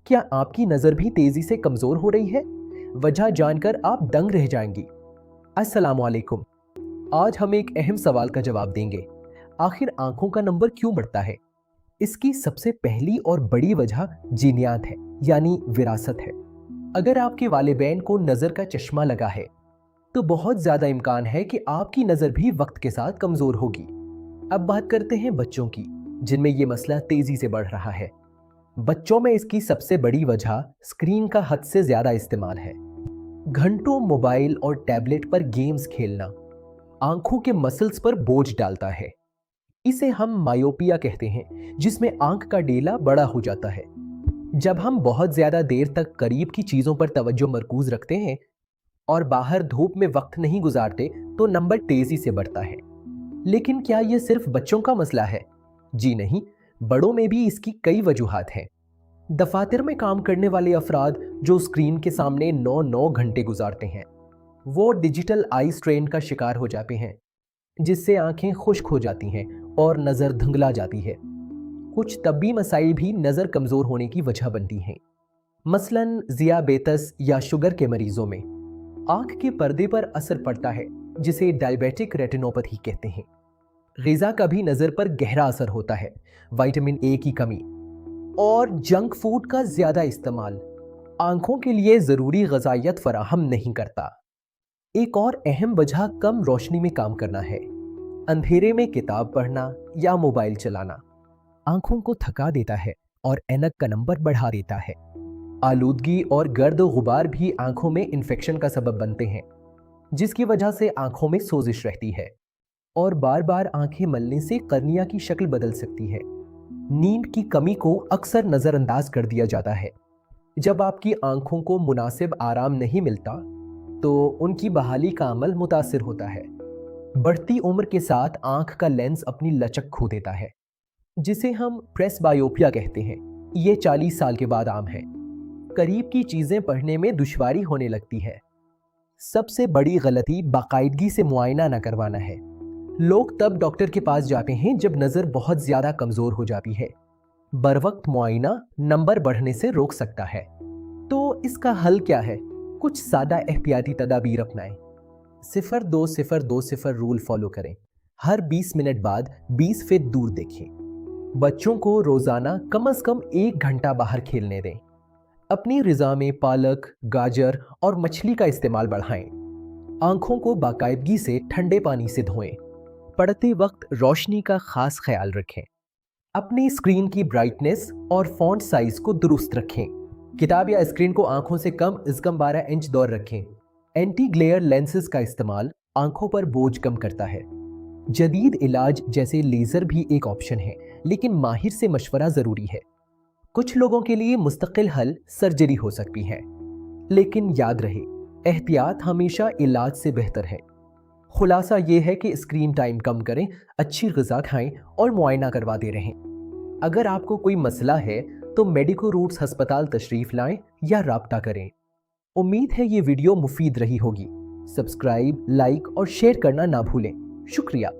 क्या आपकी नज़र भी तेज़ी से कमज़ोर हो रही है? वजह जानकर आप दंग रह जाएंगी। अस्सलामुअलैकुम। आज हम एक अहम सवाल का जवाब देंगे। आखिर आंखों का नंबर क्यों बढ़ता है? इसकी सबसे पहली और बड़ी वजह जीनियात है, यानी विरासत है। अगर आपके वालिदैन को नज़र का चश्मा लगा है तो बहुत ज़्यादा इम्कान है कि आपकी नज़र भी वक्त के साथ कमज़ोर होगी। अब बात करते हैं बच्चों की, जिनमें ये मसला तेज़ी से बढ़ रहा है। बच्चों में इसकी सबसे बड़ी वजह स्क्रीन का हद से ज़्यादा इस्तेमाल है। घंटों मोबाइल और टैबलेट पर गेम्स खेलना आंखों के मसल्स पर बोझ डालता है। इसे हम मायोपिया कहते हैं, जिसमें आंख का डेला बड़ा हो जाता है। जब हम बहुत ज्यादा देर तक करीब की चीजों पर तवज्जो मरकूज रखते हैं और बाहर धूप में वक्त नहीं गुजारते तो नंबर तेजी से बढ़ता है। लेकिन क्या यह सिर्फ बच्चों का मसला है? जी नहीं, बड़ों में भी इसकी कई वजूहात हैं। दफातर में काम करने वाले अफराद जो स्क्रीन के सामने 9-9 घंटे गुजारते हैं, वो डिजिटल आई स्ट्रेन का शिकार हो जाते हैं, जिससे आंखें खुश्क हो जाती हैं और नज़र धुंधला जाती है। कुछ तबी मसाइल भी नज़र कमज़ोर होने की वजह बनती हैं। मसलन ज़ियाबेतस या शुगर के मरीजों में आंख के पर्दे पर असर पड़ता है, जिसे डायबिटिक रेटिनोपैथी कहते हैं। ग़िज़ा का भी नज़र पर गहरा असर होता है। विटामिन ए की कमी और जंक फूड का ज़्यादा इस्तेमाल आंखों के लिए ज़रूरी ग़िज़ाइयत फराहम नहीं करता। एक और अहम वजह कम रोशनी में काम करना है। अंधेरे में किताब पढ़ना या मोबाइल चलाना आंखों को थका देता है और ऐनक का नंबर बढ़ा देता है। आलूदगी और गर्द गुबार भी आंखों में इन्फेक्शन का सबब बनते हैं, जिसकी वजह से आंखों में सोजिश रहती है और बार बार आंखें मलने से कर्निया की शक्ल बदल सकती है। नींद की कमी को अक्सर नज़रअंदाज कर दिया जाता है। जब आपकी आंखों को मुनासिब आराम नहीं मिलता तो उनकी बहाली का अमल मुतासिर होता है। बढ़ती उम्र के साथ आंख का लेंस अपनी लचक खो देता है, जिसे हम प्रेसबायोपिया कहते हैं। ये 40 साल के बाद आम है। करीब की चीज़ें पढ़ने में दुश्वारी होने लगती है। सबसे बड़ी गलती बाकायदगी से मुआयना न करवाना है। लोग तब डॉक्टर के पास जाते हैं जब नज़र बहुत ज़्यादा कमज़ोर हो जाती है। बरवक्त मुआयना नंबर बढ़ने से रोक सकता है। तो इसका हल क्या है? कुछ सादा एहतियाती तदाबीर अपनाएं। 0-2-0-2-0 रूल फॉलो करें। हर 20 मिनट बाद 20 फीट दूर देखें। बच्चों को रोज़ाना कम से कम 1 घंटा बाहर खेलने दें। अपनी ग़िज़ा में पालक, गाजर और मछली का इस्तेमाल बढ़ाएं। आंखों को बाकायदगी से ठंडे पानी से धोएं। पढ़ते वक्त रोशनी का खास ख्याल रखें। अपनी स्क्रीन की ब्राइटनेस और फॉन्ट साइज को दुरुस्त रखें। किताब या स्क्रीन को आंखों से कम अज़ कम 12 इंच दूर रखें। एंटी ग्लेयर लेंसेज का इस्तेमाल आंखों पर बोझ कम करता है। जदीद इलाज जैसे लेज़र भी एक ऑप्शन है, लेकिन माहिर से मशवरा ज़रूरी है। कुछ लोगों के लिए मुस्तकिल हल सर्जरी हो सकती है, लेकिन याद रहे, एहतियात हमेशा इलाज से बेहतर है। खुलासा ये है कि स्क्रीन टाइम कम करें, अच्छी ग़िज़ा खाएं और मुआयना करवाते रहें। अगर आपको कोई मसला है तो मेडिको रूट्स हस्पताल तशरीफ़ लाएं या राब्ता करें। उम्मीद है ये वीडियो मुफीद रही होगी। सब्सक्राइब, लाइक और शेयर करना ना भूलें। शुक्रिया।